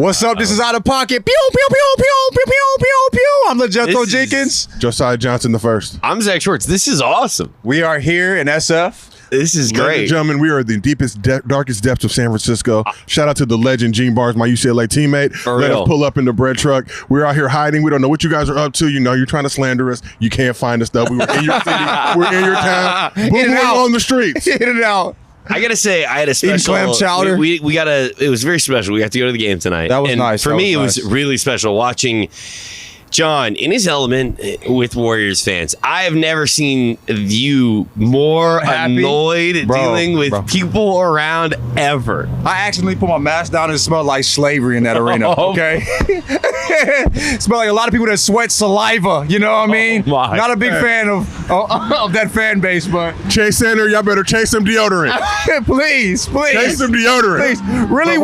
What's up? This is Outta Pocket. Pew, pew, pew, pew, pew, pew, pew, pew. I'm LeJethro Jenkins. Josiah Johnson the first. I'm Zach Schwartz. This is awesome. We are here in SF. This is great. Ladies and gentlemen, we are in the deepest, darkest depths of San Francisco. Shout out to the legend, Gene Barnes, my UCLA teammate. Let us pull up in the bread truck. We're out here hiding. We don't know what you guys are up to. You know, you're trying to slander us. You can't find us, though. We were in your city. We're in your town. Boom, on the streets. In and out. I gotta say, I had a special. Clam chowder. We got it was very special. We got to go to the game tonight. That was nice. For me, it was really special watching John in his element with Warriors fans. I have never seen you more annoyed dealing with people around ever. I accidentally put my mask down and it smelled like slavery in that arena. Okay, it smelled like a lot of people that sweat saliva. You know what I mean? Not a big fan of that fan base, but Chase Center, y'all better chase some deodorant. please, Chase some deodorant. Please. Really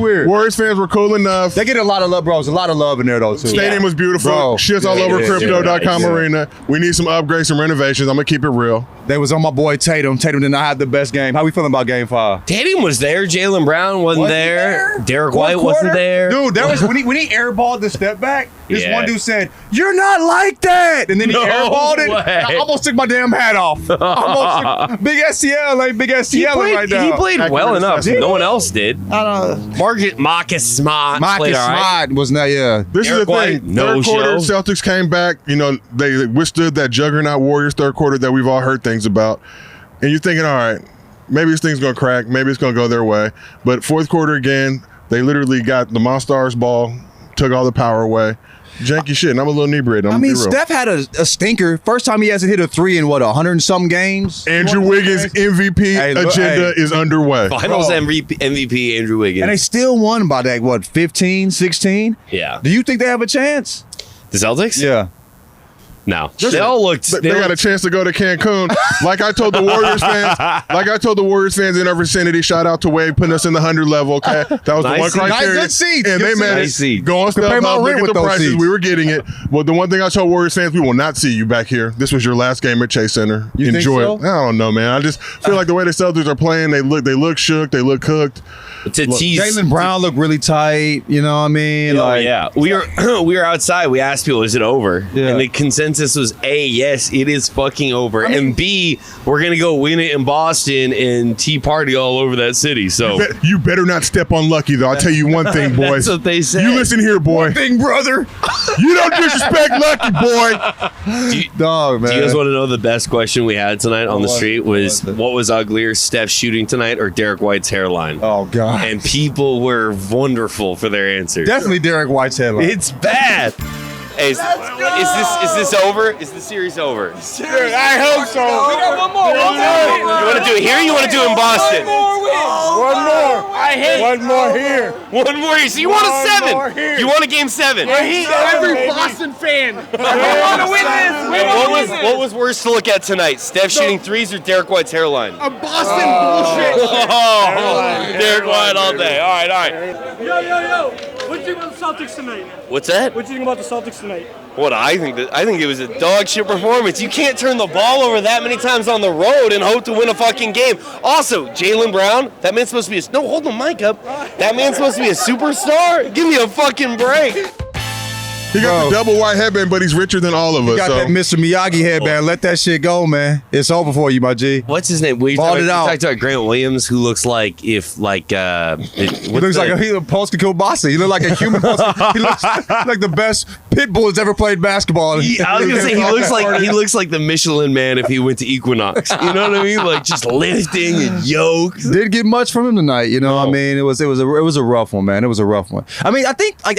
weird. Warriors fans were cool enough. They get a lot of love, bro. There's a lot of love in there though. Too. Stadium was beautiful. Bro, shit's all over Crypto.com arena. We need some upgrades, some renovations. I'm going to keep it real. They was on my boy Tatum. Tatum did not have the best game. How we feeling about game 5? Tatum was there. Jaylen Brown wasn't there. Derek White wasn't there. Dude, there was when he airballed the step back, this one dude said, "You're not like that." And then he airballed it. I almost took my damn hat off. Big STL, ain't big STL right now. He played well enough. No one else did. Marcus Smart played all right. Was not, This is the thing. Third quarter, Celtics came back. You know, they withstood that juggernaut Warriors third quarter that we've all heard things about. And you're thinking, all right, maybe this thing's going to crack. Maybe it's going to go their way. But fourth quarter again, they literally got the Monstars ball, took all the power away. Janky shit, and I'm a little inebriated. I mean, Steph had a stinker. First time he hasn't hit a 3 in, 100 and some games? Andrew Wiggins' MVP agenda is underway. Finals MVP, Andrew Wiggins. And they still won by that, 15, 16? Yeah. Do you think they have a chance? The Celtics? Yeah. No. They all looked. They got a chance to go to Cancun. Like I told the Warriors fans in our vicinity, shout out to Wade putting us in the 100 level, okay? That was the one criteria. Good seats. And they managed to go on stuff, look at the prices. We were getting it. Well, the one thing I told Warriors fans, we will not see you back here. This was your last game at Chase Center. Enjoy it. I don't know, man. I just feel like the way the Celtics are playing, they look shook, they look cooked. Jaylen Brown looked really tight. You know what I mean? We were outside. We asked people, "Is it over?" Yeah. And the consensus was A, yes, it is fucking over, and B, we're gonna go win it in Boston and tea party all over that city. So you better not step on Lucky, though. I'll tell you one thing, boys. That's what they say. You listen here, boy. One thing, brother. You don't disrespect Lucky, boy. Dog, man. Do you guys want to know the best question we had tonight on the street was what was uglier, Steph shooting tonight or Derek White's hairline? Oh God. And people were wonderful for their answers. Definitely Derek White's headline. It's bad. Hey, is this over? Is the series over? I hope so. We got one more. You want to do it here or you want to do it in Boston? One more. I hate One more here. One more here. So you want a 7. You want a game 7. I hate every Boston fan. We want to win this. What was worse to look at tonight? Steph shooting threes or Derek White's hairline? A Boston bullshit. Derek White all day. All right. Yo. What do you think about the Celtics tonight? What's that? What do you think about the Celtics tonight? What I think it was a dog shit performance. You can't turn the ball over that many times on the road and hope to win a fucking game. Also, Jaylen Brown, that man's supposed to be hold the mic up. That man's supposed to be a superstar. Give me a fucking break. He got the double white headband, but he's richer than all of us. You got that Mr. Miyagi headband. Let that shit go, man. It's over for you, my G. What's his name? We talked about Grant Williams, who looks like he looks like a post-kill-bossa. He looks like a human. He looks like the best pit bull that's ever played basketball. I was gonna say he looks like the Michelin Man if he went to Equinox. You know what I mean? Like just lifting and yokes. Didn't get much from him tonight. You know what I mean? It was a rough one, man. It was a rough one. I mean, I think the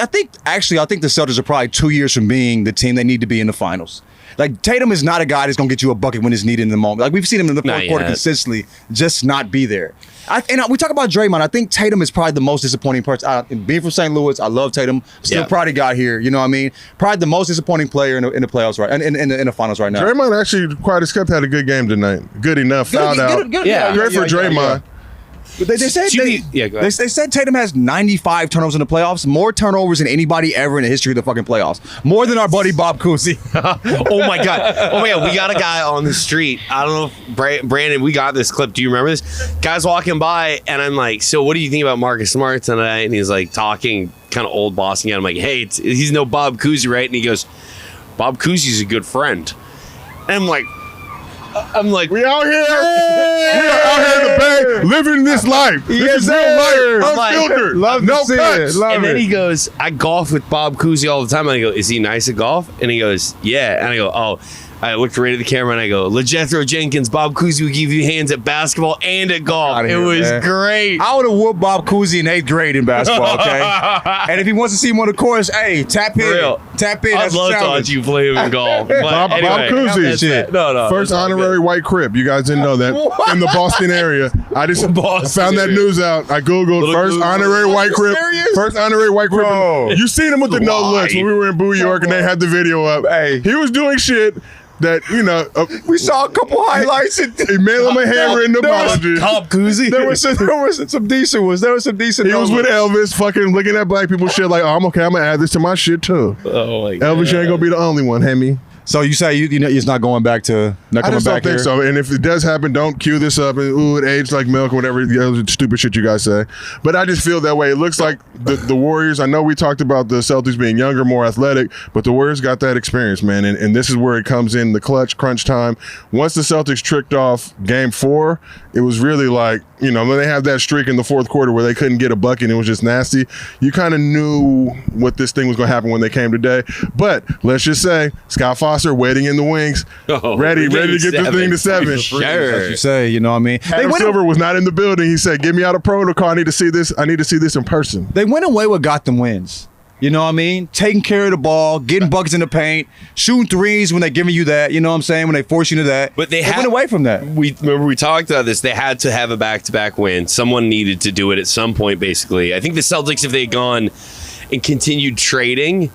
Celtics are probably 2 years from being the team they need to be in the finals. Like Tatum is not a guy that's gonna get you a bucket when it's needed in the moment. Like we've seen him in the fourth quarter consistently, just not be there. We talk about Draymond. I think Tatum is probably the most disappointing person. Being from St. Louis, I love Tatum. Still proud he got here. You know what I mean? Probably the most disappointing player in the playoffs right, and in the finals right now. Draymond actually, quite as kept, had a good game tonight. Good enough. Fouled out. Good for Draymond. They said go ahead. they said Tatum has 95 turnovers in the playoffs, more turnovers than anybody ever in the history of the fucking playoffs. More than our buddy Bob Cousy. Oh my god, we got a guy on the street. I don't know if Brandon, we got this clip. Do you remember this? Guy's walking by, and I'm like, so what do you think about Marcus Smart tonight? And he's like talking kind of old bossing. I'm like, hey, he's no Bob Cousy, right? And he goes, Bob Cousy's a good friend. And I'm like, we out here. We are out here in the Bay, living this life. This is real life, unfiltered, no cuts. And then he goes, I golf with Bob Cousy all the time. And I go, is he nice at golf? And he goes, yeah. And I go, oh. I looked right at the camera and I go, LeJethro Jenkins, Bob Cousy would give you hands at basketball and at golf. It was great. I would have whooped Bob Cousy in 8th grade in basketball, okay? And if he wants to see him on the course, hey, tap in. Tap in. I'd love to watch you play him in golf. Bob Cousy. No. First honorary white Crip. You guys didn't know that. In the Boston area. I just found that news out. I Googled first honorary white Crip. First honorary white Crip. You seen him with the no looks when we were in New York and they had the video up. Hey. He was doing shit that, we saw a couple highlights. He mailed him a handwritten apology. Bob Cousy. There was some decent ones. There was some decent. He was with Elvis, fucking looking at black people shit like, oh, I'm okay. I'm gonna add this to my shit too. Oh my god. Elvis, you ain't gonna be the only one, Hemi. So you say he's not going back to not coming back here? I just don't think so. And if it does happen, don't cue this up and it aged like milk or whatever the other stupid shit you guys say. But I just feel that way. It looks like the Warriors. I know we talked about the Celtics being younger, more athletic, but the Warriors got that experience, man. And this is where it comes in the crunch time. Once the Celtics tricked off Game 4, it was really like, when they have that streak in the fourth quarter where they couldn't get a bucket and it was just nasty. You kind of knew what this thing was going to happen when they came today. But let's just say Scott Foster waiting in the wings, ready to get this thing to 7. Sure. As you say, what I mean? Adam Silver was not in the building. He said, "Get me out of protocol. I need to see this. I need to see this in person." They went away with got them wins. You know what I mean? Taking care of the ball, getting buckets in the paint, shooting threes when they're giving you that. You know what I'm saying? When they force you to that. But they went away from that. We talked about this. They had to have a back-to-back win. Someone needed to do it at some point, basically. I think the Celtics, if they had gone and continued trading...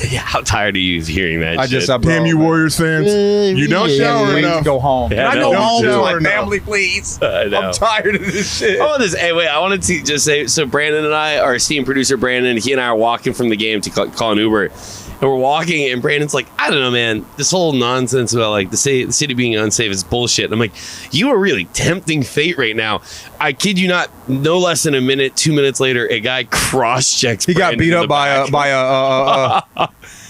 Yeah, how tired are you of hearing that shit? Damn you Warriors fans. You don't shower enough. Go home. Yeah, I go home to my enough. family, please. I know. I'm tired of this shit. Hey, wait, I wanted to just say, so Brandon and I, our esteemed producer Brandon, he and I are walking from the game to call an Uber. And we're walking, and Brandon's like, I don't know, man. This whole nonsense about like the city being unsafe is bullshit. And I'm like, you are really tempting fate right now. I kid you not. No less than a minute, 2 minutes later, a guy cross-checks. He got beat up by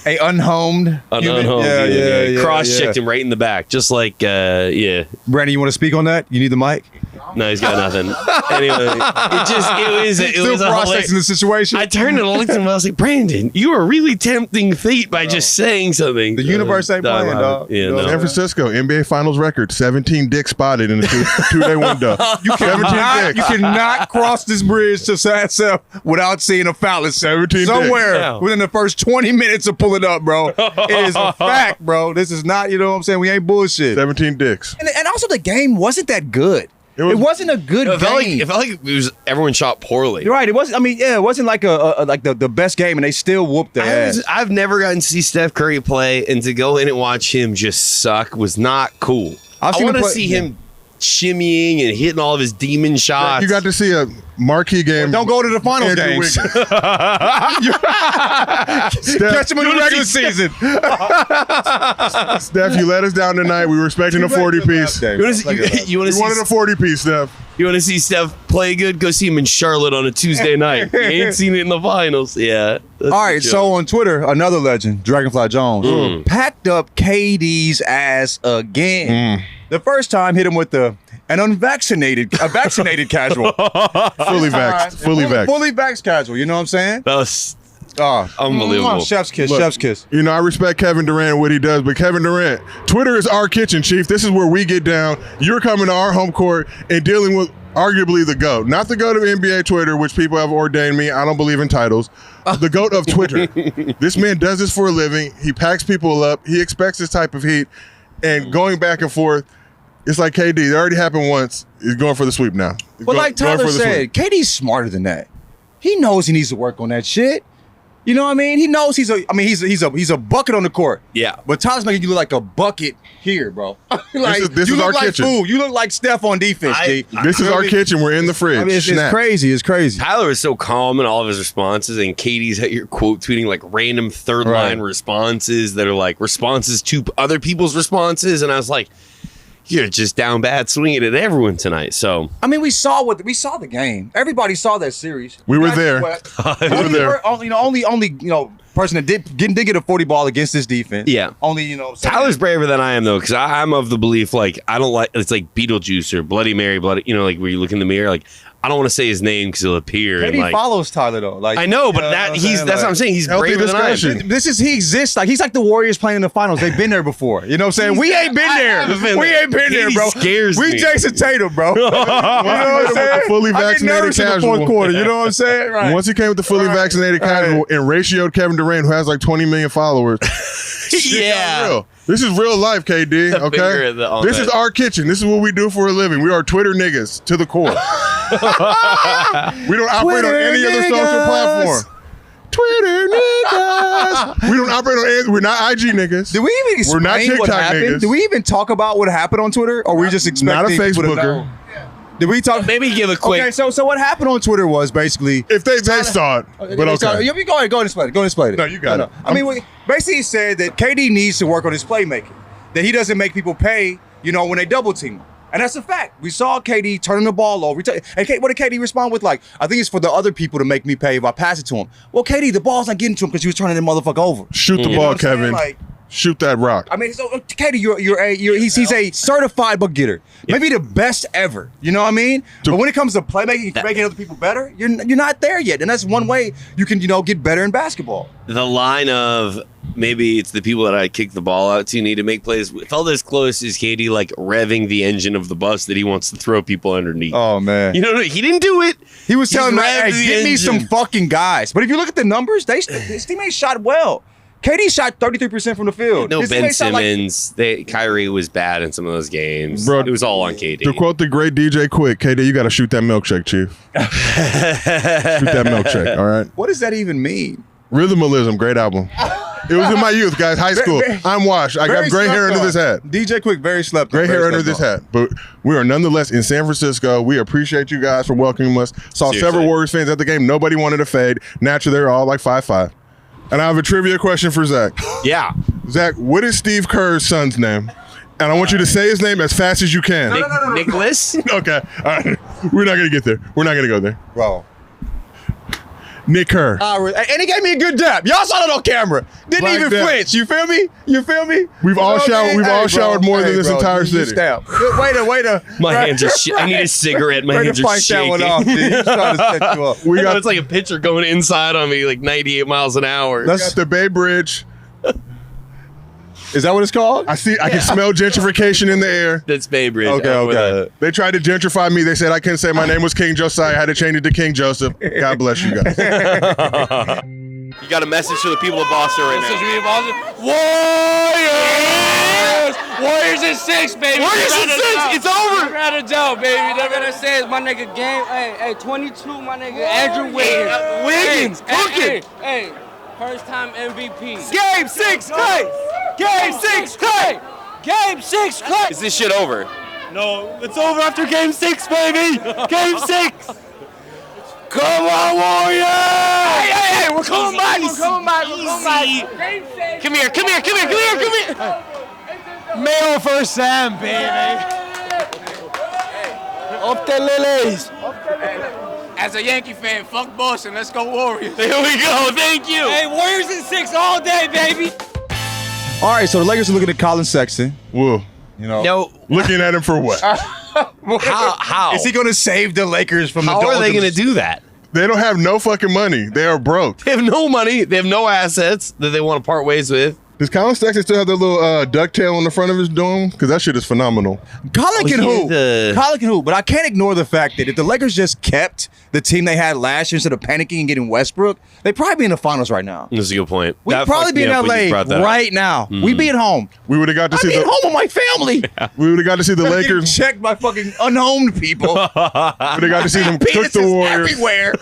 a unhomed human. Yeah. Cross-checked him right in the back, just like Brandon, you want to speak on that? You need the mic. No, he's got nothing. Anyway, it was a processing the situation. I turned and looked at him and I was like, Brandon, you are really tempting fate by just saying something. The universe ain't playing, dog. Yeah, San Francisco, NBA Finals record, 17 dicks spotted in a two-day window. You cannot cross this bridge to Sunset without seeing a phallus 17 somewhere dicks. within the first 20 minutes of pulling up, bro. It is a fact, bro. This is not, you know what I'm saying? We ain't bullshit. 17 dicks. And also the game wasn't that good. It wasn't a good game. It felt like it was everyone shot poorly. You're right. It wasn't. I mean, it wasn't like the best game, and they still whooped their ass. I've never gotten to see Steph Curry play, and to go in and watch him just suck was not cool. I want to see him shimmying and hitting all of his demon shots. You got to see a marquee game. Don't go to the finals games. Catch him in the regular season. Steph, you let us down tonight. We were expecting a 40-piece. You wanted a 40-piece, Steph. You want to see Steph play good? Go see him in Charlotte on a Tuesday night. You ain't seen it in the finals. Yeah. All right, so on Twitter, another legend, Dragonfly Jones, packed up KD's ass again. The first time hit him with a vaccinated casual. Fully vaxxed. Fully vaxxed casual. You know what I'm saying? That was unbelievable. Chef's kiss. Look, chef's kiss. I respect Kevin Durant, what he does, but Kevin Durant, Twitter is our kitchen, Chief. This is where we get down. You're coming to our home court and dealing with arguably the GOAT. Not the GOAT of NBA Twitter, which people have ordained me. I don't believe in titles. The GOAT of Twitter. This man does this for a living. He packs people up. He expects this type of heat. And going back and forth, it's like KD. It already happened once. He's going for the sweep now. But like Tyler said, KD's smarter than that. He knows he needs to work on that shit. You know what I mean? He knows he's a bucket on the court. Yeah. But Tyler's making you look like a bucket here, bro. Like, this you is look our like kitchen. food. You look like Steph on defense, G. This is our kitchen. We're in the fridge. I mean, it's Snap. crazy. It's crazy. Tyler is so calm in all of his responses, and Katie's out here quote tweeting like random third line responses that are like responses to other people's responses, and I was like, you're just down bad swinging at everyone tonight. So I mean, we saw the game. Everybody saw that series. We were there. We were there. Only person that did get a 40 ball against this defense. Yeah. Only Tyler's braver than I am though, because I'm of the belief like I don't like it's like Beetlejuice or Bloody Mary, like where you look in the mirror like. I don't want to say his name because he'll appear. Katie and like, follows Tyler though. Like I know, but that's what I'm saying. He's braver than I am. He exists. Like he's like the Warriors playing in the finals. They've been there before. You know what I'm saying? We ain't been there. We ain't been there, bro. Scares me. We Jason Tatum, bro. You know what I'm saying? Fully vaccinated in the casual. fourth quarter. You know what I'm saying? Right. Once he came with the fully vaccinated casual and ratioed Kevin Durant, who has like 20 million followers. Yeah. Real. This is real life, KD. Okay. This is our kitchen. This is what we do for a living. We are Twitter niggas to the core. We don't operate on any other social platform. Twitter niggas. We don't operate on any. We're not IG niggas. Did we even explain We're not TikTok what happened? niggas. Did we even talk about what happened on Twitter, or we just expecting Not a people to Facebooker. know? Did we talk? Maybe give a quick. Okay, so what happened on Twitter was basically. If they saw it, but okay. You go ahead and explain it. Go ahead and explain it. No, you got it. I mean, basically he said that KD needs to work on his playmaking. That he doesn't make people pay, when they double team him. And that's a fact. We saw KD turning the ball over. And what did KD respond with? Like, I think it's for the other people to make me pay if I pass it to him. Well, KD, the ball's not getting to him because he was turning the motherfucker over. Shoot the ball, Kevin. Shoot that rock. I mean, so KD, he's a certified bucket getter. Maybe the best ever. You know what I mean? But when it comes to playmaking, making other people better, you're not there yet. And that's one way you can, get better in basketball. The line of maybe it's the people that I kick the ball out to need to make plays felt as close as KD like revving the engine of the bus that he wants to throw people underneath. Oh man, he didn't do it. He was telling me, "Hey, get me some fucking guys." But if you look at the numbers, his teammates shot well. KD shot 33% from the field. No, Ben Simmons. Kyrie was bad in some of those games. Bro, it was all on KD. To quote the great DJ Quick, KD, you got to shoot that milkshake, Chief. Shoot that milkshake, all right? What does that even mean? Rhythmalism, great album. It was in my youth, guys, high school. I'm washed. I got gray hair under this hat. DJ Quick, very slept. Gray hair under this hat. But we are nonetheless in San Francisco. We appreciate you guys for welcoming us. Saw several Warriors fans at the game. Nobody wanted to fade. Naturally, they're all like 5'5". And I have a trivia question for Zach. Yeah. Zach, what is Steve Kerr's son's name? And I want you to say his name as fast as you can. No. Nicholas? Okay. All right. We're not going to get there. We're not going to go there. Bro. Nick Kerr. And he gave me a good dap. Y'all saw that on camera. Didn't even flinch. You feel me? We've all showered. We've all showered more than this entire city. Wait a. My hands are. I need a cigarette. My hands are shaking. That one off, dude. He's trying to set you up. It's like a pitcher going inside on me, like 98 miles an hour. We got the Bay Bridge. Is that what it's called? I can smell gentrification in the air. That's Bay Bridge. Okay. They tried to gentrify me. They said I couldn't say my name was King Josiah. I had to change it to King Joseph. God bless you guys. You got a message to the people of Boston right now. Warriors in 6, baby. Warriors in 6. It's over. Never had a doubt, baby. Never had to say it's my nigga game. Hey, 22, my nigga Andrew Wiggins. Wiggins, cooking. Hey, first time MVP. Game 6, Clay. Game 6, Clay. Game 6, Clay. Is this shit over? No, it's over after Game 6, baby. Game 6. Come on, Warriors! Hey, we're coming back. We're coming back. Game 6. Come here. Mayo for Sam, baby. Up the lilies. As a Yankee fan, fuck Boston. Let's go Warriors. Here we go. Thank you. Hey, Warriors in 6 all day, baby. All right, so the Lakers are looking at COLLIN Sexton. Whoa. No. Looking at him for what? How? Is he going to save the Lakers from the How doldrums? are they going to do that? They don't have no fucking money. They are broke. They have no money. They have no assets that they want to part ways with. Does Colin Sexton still have that little ducktail on the front of his dome? Because that shit is phenomenal. Colin can hoop, but I can't ignore the fact that if the Lakers just kept the team they had last year instead of panicking and getting Westbrook, they'd probably be in the finals right now. That's a good point. We'd probably be in LA right now. We'd be at home. We would have got to see at home with my family. We would have got to see the Lakers checked by fucking unhomed people. We would have got to see them cook the Warriors everywhere.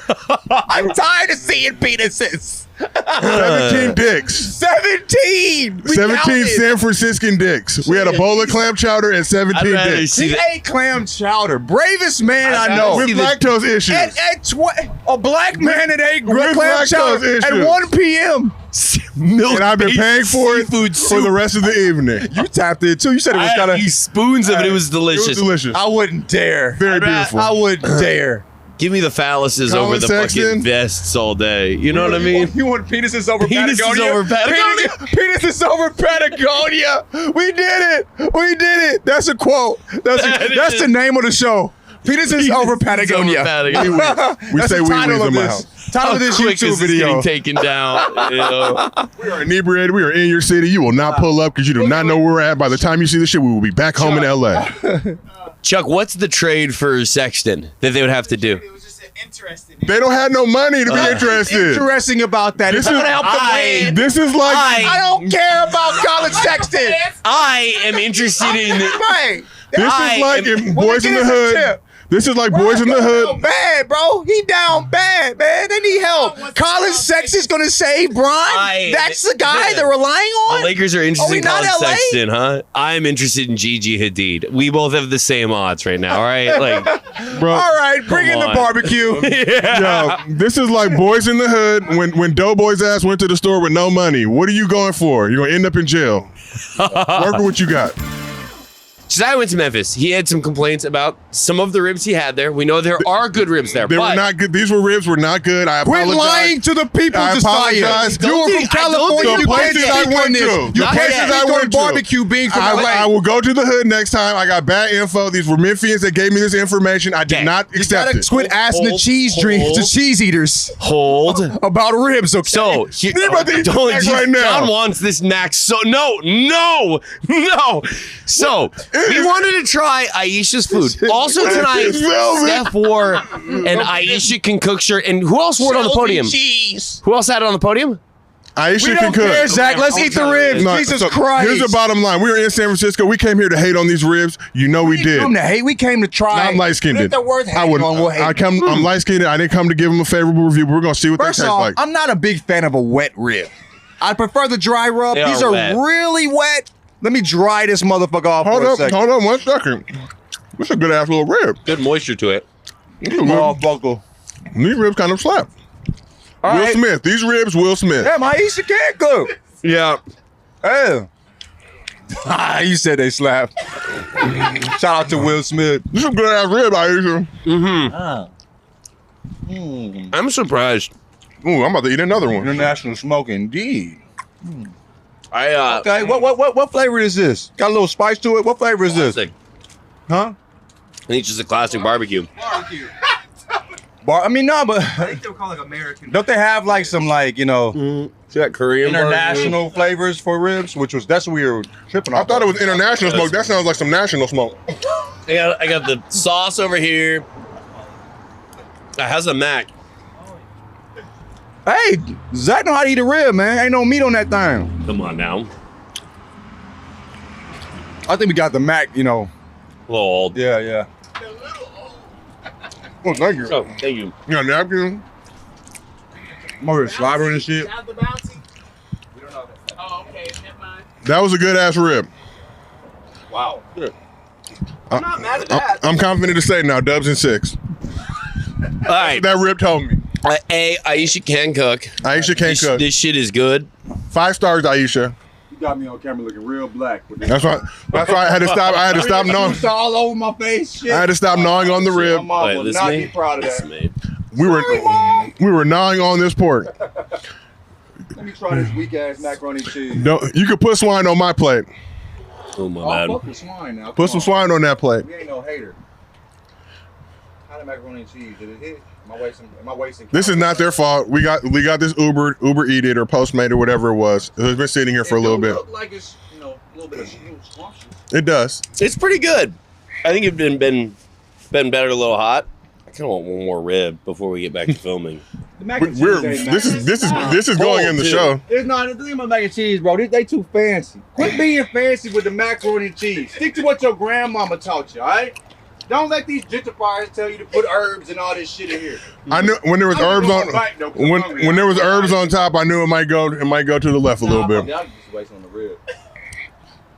I'm tired of seeing penises. 17 dicks. 17! 17 San Franciscan dicks. We had a bowl of clam chowder and 17 dicks. He ate clam chowder. Bravest man I know. With lactose issues. A black man that ate With clam chowder lactose at issues. 1 p.m. And I've been paying for it for the rest of the evening. You tapped it too. You said it was I kind had of spoons of it. It was delicious. It was delicious. I wouldn't dare. Very beautiful. I wouldn't dare. Give me the phalluses Colin over the Sexton. fucking vests all day. You know what I mean? You want penises over Penises Patagonia? over Patagonia? Penises over Patagonia. We did it. We did it. That's a quote. That's the name of the show. Penises over Patagonia. We That's say the we title in of my this. house. Title of this How quick YouTube is this video. getting taken down? You know? We are inebriated. We are in your city. You will not pull up because you do not know where we're at. By the time you see this shit, we will be back home in LA. Chuck, what's the trade for Sexton that they would have to do? It was just interesting. They don't have no money to be interested. Interesting about that. This It's is gonna help them win. This is like I don't care about Colin Sexton. I am interested in. Right. this I is like am- if When Boys they in get the us a Hood. chip. This is like Boys in the Down Hood. bad, bro. He down bad, man. They need help. Colin Sexton's gonna save Bron. That's the guy they're relying on. The Lakers are interested we in not Colin LA? Sexton, huh? I'm interested in Gigi Hadid. We both have the same odds right now, all right? Like, Bro, All right, bring in the on. barbecue. yo, this is like Boys in the Hood when Doughboy's ass went to the store with no money. What are you going for? You're gonna end up in jail. Work with what you got. Josiah went to Memphis. He had some complaints about some of the ribs he had there. We know there are good ribs there, They but were not good. These ribs were not good. I Quit apologize. lying to the people, I Josiah. apologize. You were from California. The You can't places I speak went on this. to. You The can't places speak I on went to. barbecue being from LA. I will go to the hood next time. I got bad info. These were Memphians that gave me this information. I did Okay. not You accept gotta it. quit asking the cheese eaters hold. about ribs, okay? So, You're about to eat the snack right now. John wants this max. So, no. So, we wanted to try Ayesha's food. Also tonight, It's velvet. Steph wore an Ayesha can cook shirt. And who else wore it on the podium? Who else had it on the podium? Ayesha We can don't cook. care, Zach. Let's eat the ribs. No, Jesus so Christ. Here's the bottom line. We were in San Francisco. We came here to hate on these ribs. You know we did. Come to hate. We came to try. I'm light skinned. If they're worth hating on, we'll hate. I'm light skinned. I didn't come to give them a favorable review. But we're gonna see what First they taste off, like. I'm not a big fan of a wet rib. I prefer the dry rub. They These are are wet. really wet. Let me dry this motherfucker off Hold for a up, second. hold on 1 second. This is a good ass little rib. Good moisture to it. Motherfucker. These ribs kind of slap. All Will right. Smith. These ribs, Will Smith. Damn, Ayesha can't cook. Yeah. Hey. You said they slapped. Shout out to Will Smith. This is a good ass rib, Ayesha. I'm surprised. Ooh, I'm about to eat another one. International smoke indeed. I Okay, what flavor is this? Got a little spice to it. What flavor is this? classic. Huh? I think it's just a classic barbecue. I mean, no, but They still call it American. don't they have like some like, you know, See that Korean international flavors for ribs? That's what we were tripping off. I thought it was international smoke. That sounds like some national smoke. I got the sauce over here. It has a mac. Hey, Zach know how to eat a rib, man. Ain't no meat on that thing. Come on now. I think we got the mac, you know. A little old. Yeah. Oh, thank you. Oh, thank you. You got a napkin? More slobbering and shit. Have the bounty? We don't know that. Oh, okay. Never mind. That was a good ass rib. Wow. I'm not mad at that. I'm confident to say now, Dubs and 6. All right. That rib told me. Ayesha can cook. Ayesha can't cook. This shit is good. 5 stars, Ayesha. You got me on camera looking real black. That's why I had to stop. I had to stop gnawing. It's all over my face. Shit. I had to stop gnawing on the My rib. mom Wait, will listen not to be me. proud of Listen that. to me. We were gnawing on this pork. Let me try this weak ass macaroni and cheese. No, you could put swine on my plate. Oh my Oh, bad. fuck the swine now. Put some swine on that plate. We ain't no hater. How the macaroni and cheese? Did it hit? Am I wasting? This is not their fault. We got this Uber Eat It or Postmate or whatever it was. It's been sitting here for a little bit. Look like it's a little bit of scrumptious. It does. It's pretty good. I think it's been better a little hot. I kind of want one more rib before we get back to filming. The mac and cheese We're ain't this is going in the show. It's not the thing about mac and cheese, bro. They too fancy. Quit being fancy with the macaroni and cheese. Stick to what your grandmama taught you, all right? Don't let these gentrifiers tell you to put herbs and all this shit in here. I knew when there was herbs on when there was herbs on top, I knew it might go to the left a little bit. Y'all just wasting on the ribs.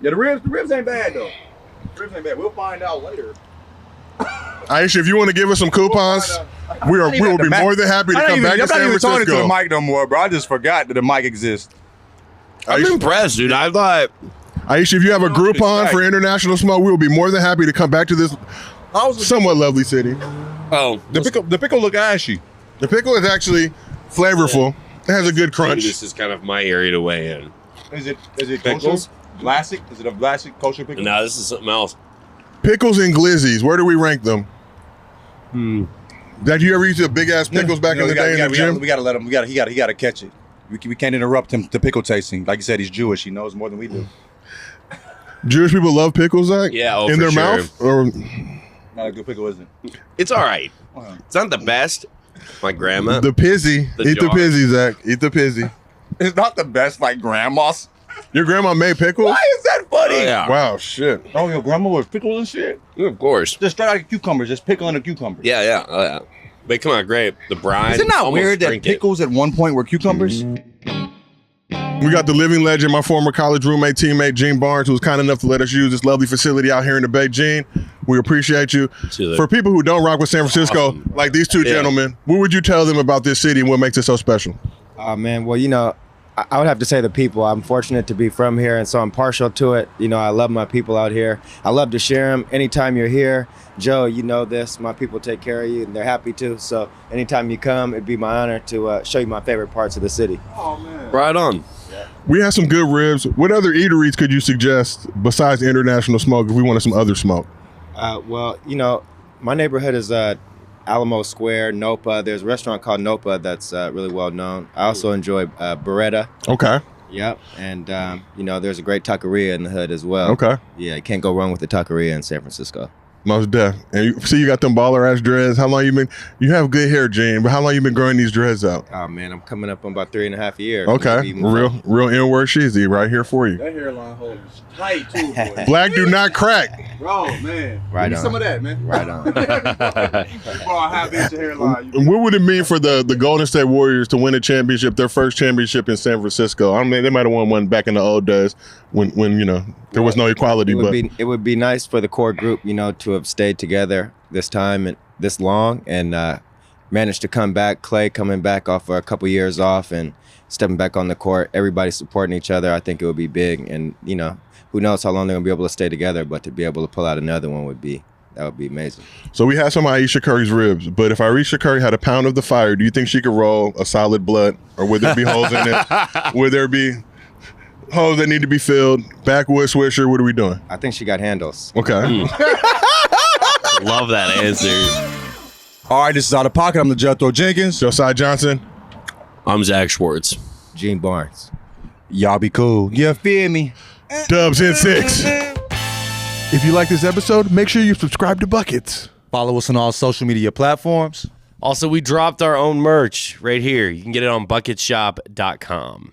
Yeah, the ribs ain't bad though. The ribs ain't bad. We'll find out later. Ayesha, if you want to give us some coupons, we will be more than happy to come back to San I'm not even talking to Francisco. the mic no more, bro. I just forgot that the mic exists. I'm impressed, dude. I thought. Ayesha, if you have a Groupon for international smoke, we will be more than happy to come back to this somewhat lovely city. Oh, The pickle look ashy. The pickle is actually flavorful. It has a good crunch. this is kind of my area to weigh in. Is it Pickles? kosher? Classic? Is it a classic kosher pickle? No, this is something else. Pickles and glizzies, where do we rank them? Did you ever eat the big ass pickles back in the day in the gym? We gotta let him. He gotta catch it. We can't interrupt him to pickle tasting. Like you said, he's Jewish. He knows more than we do. Jewish people love pickles, Zach? Yeah, in for their sure. mouth? Or Not a good pickle, isn't it? It's all right. It's not the best. My grandma. the pizzy. Eat the jar. pizzy, Zach. Eat the pizzy. It's not the best like grandma's. Your grandma made pickles? Why is that funny? Oh, yeah. Wow, shit. Oh, your grandma with pickles and shit? Of course. Just straight out of cucumbers. Just pickling a cucumber. Yeah. Oh, yeah. They come out great. The brine. Is it not almost weird that drink it. pickles at one point were cucumbers? We got the living legend, my former college roommate, teammate, Gene Barnes, who was kind enough to let us use this lovely facility out here in the Bay. Gene, we appreciate you. For people who don't rock with San Francisco, like these two gentlemen, what would you tell them about this city and what makes it so special? Man, well, I would have to say the people. I'm fortunate to be from here, and so I'm partial to it. I love my people out here. I love to share them. Anytime you're here, Joe, you know this, my people take care of you, and they're happy to. So anytime you come, it'd be my honor to show you my favorite parts of the city. Oh, man. Right on. We have some good ribs. What other eateries could you suggest besides International Smoke if we wanted some other smoke? Well, my neighborhood is Alamo Square, Nopa. There's a restaurant called Nopa that's really well known. I also enjoy Beretta. Okay. Yep. And, there's a great taqueria in the hood as well. Okay. Yeah, you can't go wrong with the taqueria in San Francisco. Most def. And you got them baller ass dreads. How long you been? You have good hair, Gene, but how long you been growing these dreads out? Oh man, I'm coming up on about 3.5 years. Okay, real inward cheesy right here for you. That hairline holds tight too, boy. Black do not crack. Bro, man. Right Give me on. some of that, man. Right on. Before I have inch of hairline. What would it mean for the Golden State Warriors to win a championship, their first championship in San Francisco? I mean, they might have won one back in the old days when there was no equality. It would be nice for the core group, to have stayed together this time and this long and managed to come back. Clay coming back off for a couple years off and stepping back on the court. Everybody supporting each other. I think it would be big. And who knows how long they're gonna be able to stay together, but to be able to pull out another one would be amazing. So we had some Ayesha Curry's ribs, but if Ayesha Curry had a pound of the fire, do you think she could roll a solid blunt, or would there be holes in it? Would there be holes that need to be filled? Backwood swisher, what are we doing? I think she got handles. Okay. Love that answer. All right, this is Outta Pocket. I'm LeJethro Jenkins. Josiah Johnson. I'm Zach Schwartz. Gene Barnes. Y'all be cool. You feel me? Dubs in 6. If you like this episode, make sure you subscribe to Buckets. Follow us on all social media platforms. Also, we dropped our own merch right here. You can get it on bucketshop.com.